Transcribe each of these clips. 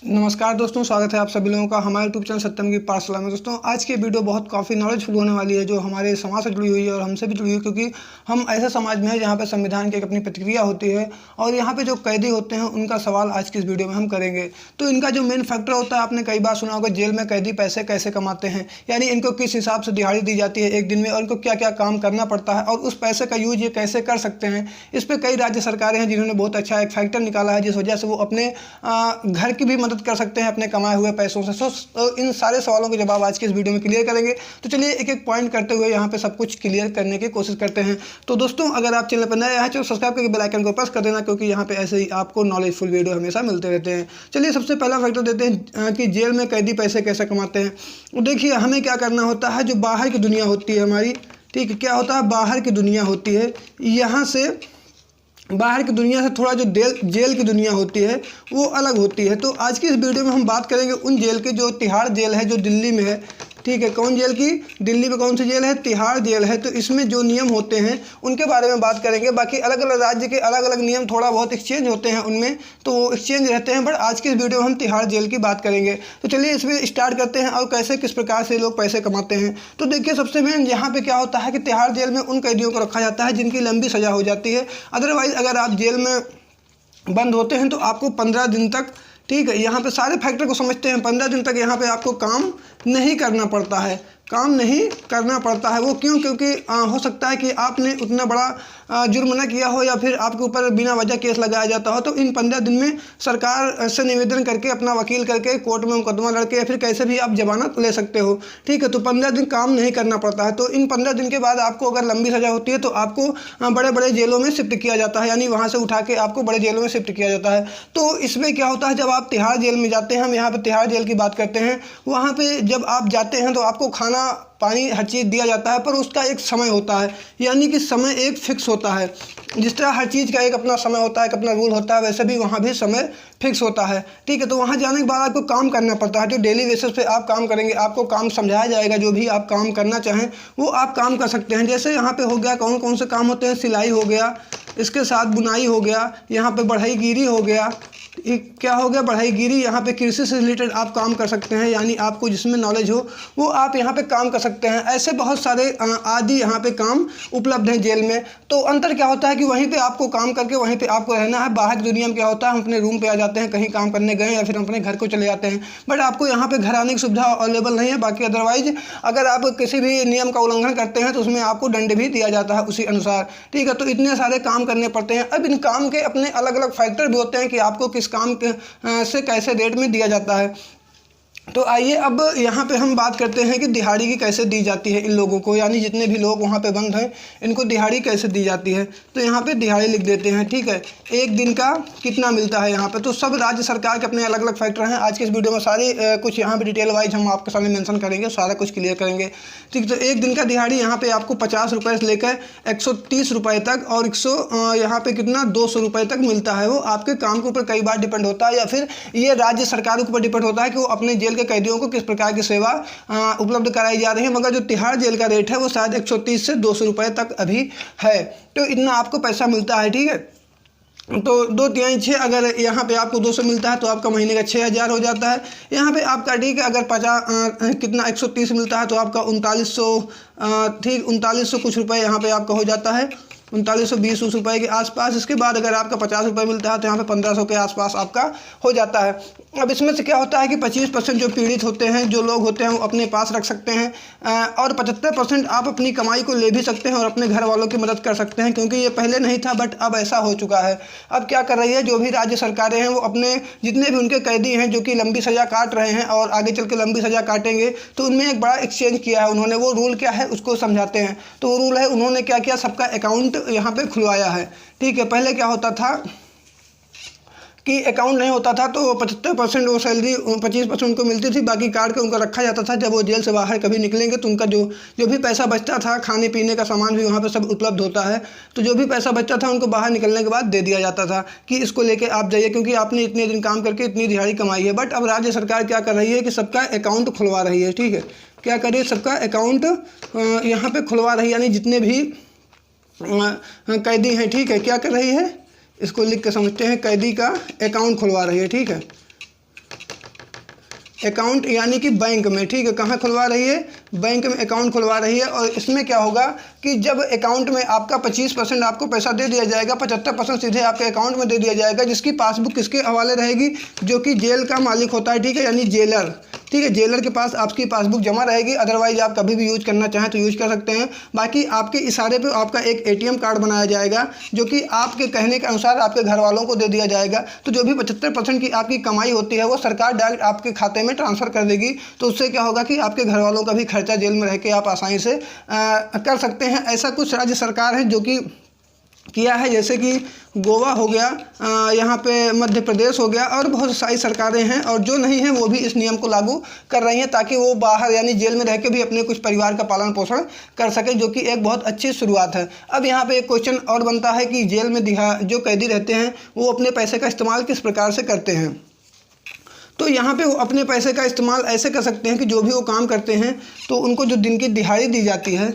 नमस्कार दोस्तों, स्वागत है आप सभी लोगों का हमारे यूट्यूब चैनल सत्यम की पाठशाला में। दोस्तों आज की वीडियो बहुत काफ़ी नॉलेजफुल होने वाली है, जो हमारे समाज से जुड़ी हुई है और हमसे भी जुड़ी हुई है, क्योंकि हम ऐसे समाज में हैं जहाँ पे संविधान की एक अपनी प्रतिक्रिया होती है और यहाँ पे जो कैदी होते हैं उनका सवाल आज की इस वीडियो में हम करेंगे। तो इनका जो मेन फैक्टर होता है, आपने कई बार सुना होगा, जेल में कैदी पैसे कैसे कमाते हैं, यानी इनको किस हिसाब से दिहाड़ी दी जाती है एक दिन में और इनको क्या क्या काम करना पड़ता है और उस पैसे का यूज ये कैसे कर सकते हैं। इस पर कई राज्य सरकारें हैं जिन्होंने बहुत अच्छा एक फैक्टर निकाला है, जिस वजह से वो अपने घर की भी मदद कर सकते हैं अपने कमाए हुए पैसों से। इन सारे सवालों के जवाब आज की इस वीडियो में क्लियर करेंगे। तो चलिए एक एक पॉइंट करते हुए यहाँ पे सब कुछ क्लियर करने की कोशिश करते हैं। तो दोस्तों अगर आप चैनल पर नए हैं तो सब्सक्राइब करके बेल आइकन को प्रेस कर देना, क्योंकि यहाँ पे ऐसे ही आपको नॉलेजफुल वीडियो हमेशा मिलते रहते हैं। चलिए सबसे पहला फैक्टर देते हैं कि जेल में कैदी पैसे कैसे कमाते हैं। तो देखिए हमें क्या करना होता है, जो बाहर की दुनिया होती है हमारी, ठीक है, क्या होता है, बाहर की दुनिया होती है, यहाँ से बाहर की दुनिया से थोड़ा जो जेल की दुनिया होती है वो अलग होती है। तो आज की इस वीडियो में हम बात करेंगे उन जेल के, जो तिहाड़ जेल है जो दिल्ली में है, ठीक है। कौन जेल की? दिल्ली में कौन सी जेल है? तिहाड़ जेल है। तो इसमें जो नियम होते हैं उनके बारे में बात करेंगे। बाकी अलग अलग राज्य के अलग अलग नियम थोड़ा बहुत एक्सचेंज होते हैं उनमें, तो वो एक्सचेंज रहते हैं, बट आज की इस वीडियो में हम तिहाड़ जेल की बात करेंगे। तो चलिए इसमें स्टार्ट करते हैं और कैसे किस प्रकार से लोग पैसे कमाते हैं। तो देखिए सबसे मेन यहाँ पे क्या होता है कि तिहाड़ जेल में उन कैदियों को रखा जाता है जिनकी लंबी सज़ा हो जाती है। अदरवाइज़ अगर आप जेल में बंद होते हैं तो आपको 15 दिन तक, ठीक है, यहाँ पे सारे फैक्टर को समझते हैं, 15 दिन तक यहाँ पे आपको काम नहीं करना पड़ता है, काम नहीं करना पड़ता है। वो क्यों? क्योंकि हो सकता है कि आपने उतना बड़ा जुर्म न किया हो या फिर आपके ऊपर बिना वजह केस लगाया जाता हो। तो इन 15 दिन में सरकार से निवेदन करके, अपना वकील करके, कोर्ट में मुकदमा लड़के या फिर कैसे भी आप जमानत ले सकते हो, ठीक है। तो 15 दिन काम नहीं करना पड़ता है। तो इन 15 दिन के बाद आपको अगर लंबी सज़ा होती है तो आपको बड़े बड़े जेलों में शिफ्ट किया जाता है, यानी वहाँ से उठा के आपको बड़े जेलों में शिफ्ट किया जाता है। तो इसमें क्या होता है, जब आप तिहाड़ जेल में जाते हैं, हम यहाँ पर तिहाड़ जेल की बात करते हैं, वहाँ पर जब आप जाते हैं तो आपको खाना पानी हर चीज़ दिया जाता है, पर उसका एक समय होता है, यानी कि समय एक फिक्स होता है। जिस तरह हर चीज़ का एक अपना समय होता है, एक अपना रूल होता है, वैसे भी वहाँ भी समय फिक्स होता है, ठीक है। तो वहाँ जाने के बाद आपको काम करना पड़ता है, जो डेली बेसिस पे आप काम करेंगे, आपको काम समझाया जाएगा, जो भी आप काम करना चाहें वो आप काम कर सकते हैं। जैसे यहाँ पे हो गया, कौन कौन से काम होते हैं, सिलाई हो गया, इसके साथ बुनाई हो गया, यहाँ पे बढ़ईगिरी हो गया, क्या हो गया, बढ़ईगिरी। यहाँ पे कृषि से रिलेटेड आप काम कर सकते हैं, यानी आपको जिसमें नॉलेज हो वो आप यहाँ पे काम कर सकते हैं। ऐसे बहुत सारे आदि यहाँ पे काम उपलब्ध हैं जेल में। तो अंतर क्या होता है कि वहीं पे आपको काम करके वहीं पे आपको रहना है। बाहर की दुनिया में क्या होता है, हम अपने रूम पे आ जाते हैं, कहीं काम करने गए या फिर अपने घर को चले जाते हैं, बट आपको यहाँ पे घर आने की सुविधा अवेलेबल नहीं है। बाकी अदरवाइज अगर आप किसी भी नियम का उल्लंघन करते हैं तो उसमें आपको दंड भी दिया जाता है उसी अनुसार, ठीक है। तो इतने सारे काम करने पड़ते हैं। अब इन काम के अपने अलग अलग फैक्टर भी होते हैं कि आपको किस काम से कैसे रेट में दिया जाता है। तो आइए अब यहाँ पे हम बात करते हैं कि दिहाड़ी की कैसे दी जाती है इन लोगों को, यानी जितने भी लोग वहाँ पे बंद हैं इनको दिहाड़ी कैसे दी जाती है। तो यहाँ पे दिहाड़ी लिख देते हैं, ठीक है, एक दिन का कितना मिलता है यहाँ पे। तो सब राज्य सरकार के अपने अलग अलग फैक्टर हैं। आज के इस वीडियो में सारे कुछ यहाँ पे डिटेल वाइज हम आपके सामने मेंशन करेंगे, सारा कुछ क्लियर करेंगे, ठीक। तो एक दिन का दिहाड़ी यहाँ पे आपको 50 रुपये से लेकर 130 रुपये तक और 100 यहाँ पे कितना 200 रुपये तक मिलता है। वो आपके काम के ऊपर कई बार डिपेंड होता है, या फिर ये राज्य सरकार के ऊपर डिपेंड होता है कि वो अपने जेल के कैदियों को किस प्रकार की सेवा उपलब्ध कराई जा रही है। मगर जो तिहाड़ जेल का रेट है वो शायद 130 से 200 रुपये तक अभी है। तो इतना आपको पैसा मिलता है, ठीक है। तो 2 तिहाई 6, अगर यहाँ पे आपको 200 मिलता है तो आपका महीने का 6000 हो जाता है। यहाँ पे आपका, ठीक है, अगर 50 कितना 130 मिलता है तो आपका 3900, ठीक, 3900 कुछ रुपए यहाँ पे आपका हो जाता है, 3920 रुपये के आसपास। इसके बाद अगर आपका 50 रुपये मिलता है तो यहाँ पे 1500 के आसपास आपका हो जाता है। अब इसमें से क्या होता है कि 25% जो पीड़ित होते हैं, जो लोग होते हैं, वो अपने पास रख सकते हैं और 75% आप अपनी कमाई को ले भी सकते हैं और अपने घर वालों की मदद कर सकते हैं, क्योंकि ये पहले नहीं था बट अब ऐसा हो चुका है। अब क्या कर रही है, जो भी राज्य सरकारें हैं वो अपने जितने भी उनके कैदी हैं जो कि लंबी सज़ा काट रहे हैं और आगे चल के लंबी सज़ा काटेंगे, तो उनमें एक बड़ा एक्सचेंज किया है उन्होंने। वो रूल क्या है उसको समझाते हैं। तो वो रूल है, उन्होंने क्या किया, सबका अकाउंट यहाँ पे खुलवाया है, ठीक है। पहले क्या होता था कि अकाउंट नहीं होता था, तो 75% वो सैलरी 25% उनको मिलती थी, बाकी काट के उनका रखा जाता था। जब वो जेल से बाहर कभी निकलेंगे तो उनका जो भी पैसा बचता था, खाने पीने का सामान भी वहाँ पे सब उपलब्ध होता है, तो जो भी पैसा बचता था उनको बाहर निकलने के बाद दे दिया जाता था कि इसको लेके आप जाइए, क्योंकि आपने इतने दिन काम करके इतनी दिहाड़ी कमाई है। बट अब राज्य सरकार क्या कर रही है कि सबका अकाउंट खुलवा रही है, ठीक है। क्या कर रही है, सबका अकाउंट यहाँ पर खुलवा रही है, यानी जितने भी कैदी हैं, ठीक है, क्या कर रही है, इसको लिख के समझते हैं, कैदी का अकाउंट खुलवा रही है, ठीक है। अकाउंट यानी कि बैंक में, ठीक है, कहाँ खुलवा रही है, बैंक में अकाउंट खुलवा रही है। और इसमें क्या होगा कि जब अकाउंट में आपका 25% आपको पैसा दे दिया जाएगा, 75% सीधे आपके अकाउंट में दे दिया जाएगा, जिसकी पासबुक किसके हवाले रहेगी, जो कि जेल का मालिक होता है, ठीक है, यानी जेलर, ठीक है, जेलर के पास आपकी पासबुक जमा रहेगी। अदरवाइज आप कभी भी यूज करना चाहें तो यूज कर सकते हैं। बाकी आपके इशारे पे आपका एक एटीएम कार्ड बनाया जाएगा, जो कि आपके कहने के अनुसार आपके घर वालों को दे दिया जाएगा। तो जो भी 75% की आपकी कमाई होती है वो सरकार डायरेक्ट आपके खाते में ट्रांसफ़र कर देगी। तो उससे क्या होगा कि आपके घर वालों का भी खर्चा जेल में रह के आप आसानी से कर सकते हैं। ऐसा कुछ राज्य सरकार है जो कि किया है, जैसे कि गोवा हो गया, यहाँ पे मध्य प्रदेश हो गया, और बहुत सारी सरकारें हैं। और जो नहीं हैं वो भी इस नियम को लागू कर रही हैं, ताकि वो बाहर यानी जेल में रह के भी अपने कुछ परिवार का पालन पोषण कर सके, जो कि एक बहुत अच्छी शुरुआत है। अब यहाँ पे एक क्वेश्चन और बनता है कि जेल में जो कैदी रहते हैं वो अपने पैसे का इस्तेमाल किस प्रकार से करते हैं। तो यहाँ पे वो अपने पैसे का इस्तेमाल ऐसे कर सकते हैं कि जो भी वो काम करते हैं तो उनको जो दिन की दिहाड़ी दी जाती है,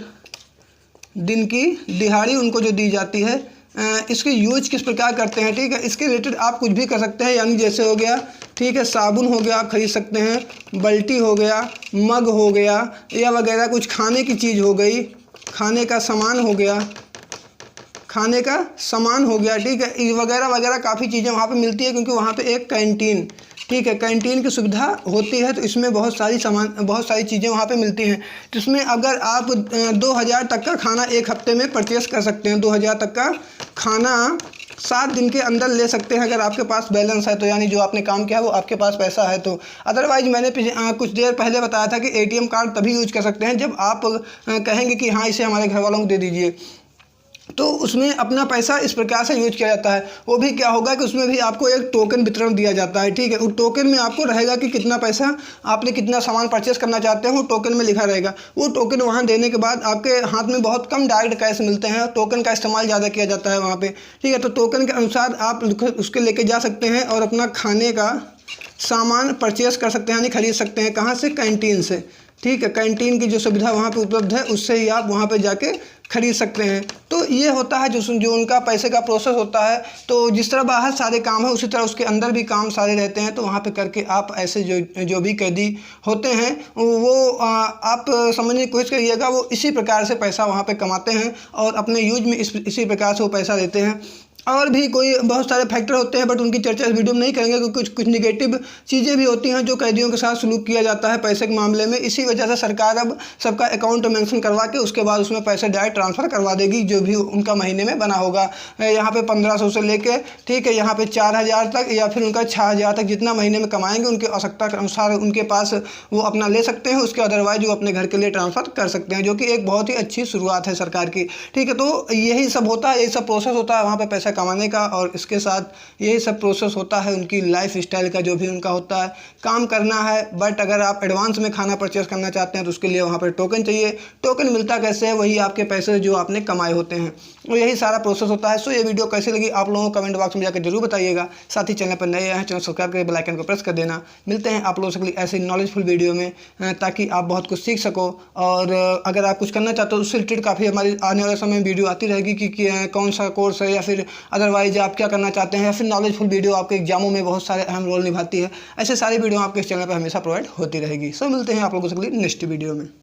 दिन की दिहाड़ी उनको जो दी जाती है, इसके यूज किस प्रकार करते हैं, ठीक है, इसके रिलेटेड आप कुछ भी कर सकते हैं। यानी जैसे हो गया, ठीक है, साबुन हो गया, आप खरीद सकते हैं, बाल्टी हो गया, मग हो गया, या वगैरह कुछ खाने की चीज़ हो गई, खाने का सामान हो गया, खाने का सामान हो गया, ठीक है, वगैरह वगैरह काफ़ी चीज़ें वहाँ पे मिलती है, क्योंकि वहाँ पे एक कैंटीन, ठीक है, कैंटीन की सुविधा होती है। तो इसमें बहुत सारी चीज़ें वहाँ पे मिलती हैं। तो इसमें अगर आप 2000 तक का खाना एक हफ्ते में परचेस कर सकते हैं, 2000 तक का खाना 7 दिन के अंदर ले सकते हैं, अगर आपके पास बैलेंस है तो, यानी जो आपने काम किया है वो आपके पास पैसा है तो। अदरवाइज मैंने कुछ देर पहले बताया था कि एटीएम कार्ड तभी यूज कर सकते हैं जब आप कहेंगे कि हाँ इसे हमारे घर वालों को दे दीजिए, तो उसमें अपना पैसा इस प्रकार से यूज किया जाता है। वो भी क्या होगा कि उसमें भी आपको एक टोकन वितरण दिया जाता है, ठीक है, उस टोकन में आपको रहेगा कि कितना पैसा आपने कितना सामान परचेस करना चाहते हैं, वो टोकन में लिखा रहेगा। वो टोकन वहाँ देने के बाद आपके हाथ में बहुत कम डायरेक्ट कैश मिलते हैं, टोकन का इस्तेमाल ज़्यादा किया जाता है वहाँ पर, ठीक है। तो टोकन के अनुसार आप उसके लेके जा सकते हैं और अपना खाने का सामान परचेस कर सकते हैं, यानी खरीद सकते हैं। कहाँ से? कैंटीन से, ठीक है, कैंटीन की जो सुविधा वहाँ पे उपलब्ध है उससे ही आप वहाँ पे जाके खरीद सकते हैं। तो ये होता है जो उनका पैसे का प्रोसेस होता है। तो जिस तरह बाहर सारे काम है उसी तरह उसके अंदर भी काम सारे रहते हैं। तो वहाँ पे करके आप ऐसे जो भी कैदी होते हैं वो आप समझने की कोशिश करिएगा, वो इसी प्रकार से पैसा वहाँ पे कमाते हैं और अपने यूज में इसी प्रकार से वो पैसा देते हैं। और भी कोई बहुत सारे फैक्टर होते हैं, बट उनकी चर्चा इस वीडियो में नहीं करेंगे, क्योंकि कुछ निगेटिव चीज़ें भी होती हैं जो कैदियों के साथ सलूक किया जाता है पैसे के मामले में। इसी वजह से सरकार अब सबका अकाउंट मेंशन करवा के उसके बाद उसमें पैसे डायरेक्ट ट्रांसफ़र करवा देगी, जो भी उनका महीने में बना होगा। यहाँ पे 1500 से लेके, ठीक है, यहाँ पे 4000 तक या फिर उनका 6000 तक जितना महीने में कमाएंगे उनकी आवश्यकता के अनुसार उनके पास वो अपना ले सकते हैं। उसके अदरवाइज वो अपने घर के लिए ट्रांसफ़र कर सकते हैं, जो कि एक बहुत ही अच्छी शुरुआत है सरकार की, ठीक है। तो यही सब होता है, यही सब प्रोसेस होता है वहाँ पर पैसा कमाने का, और इसके साथ यही सब प्रोसेस होता है उनकी लाइफ स्टाइल का, जो भी उनका होता है। काम करना है, बट अगर आप एडवांस में खाना परचेस करना चाहते हैं तो उसके लिए वहाँ पर टोकन चाहिए। टोकन मिलता कैसे है? वही आपके पैसे जो आपने कमाए होते हैं, तो यही सारा प्रोसेस होता है। सो ये वीडियो कैसे लगी आप लोगों को कमेंट बॉक्स में जाकर जरूर बताइएगा। साथ ही चैनल पर नए हैं, चैनल सब्सक्राइब करके बेल आइकन को प्रेस कर देना। मिलते हैं आप लोगों से ऐसे नॉलेजफुल वीडियो में, ताकि आप बहुत कुछ सीख सको। और अगर आप कुछ करना चाहते हो उससे रिलेटेड काफ़ी हमारी आने वाले समय में वीडियो आती रहेगी कि कौन सा कोर्स है, या फिर अदरवाइज आप क्या करना चाहते हैं, या फिर नॉलेजफुल वीडियो आपके एग्जामों में बहुत सारे अहम रोल निभाती है। ऐसे सारी वीडियो आपके इस चैनल पर हमेशा प्रोवाइड होती रहेगी। सो मिलते हैं आप लोगों से नेक्स्ट वीडियो में।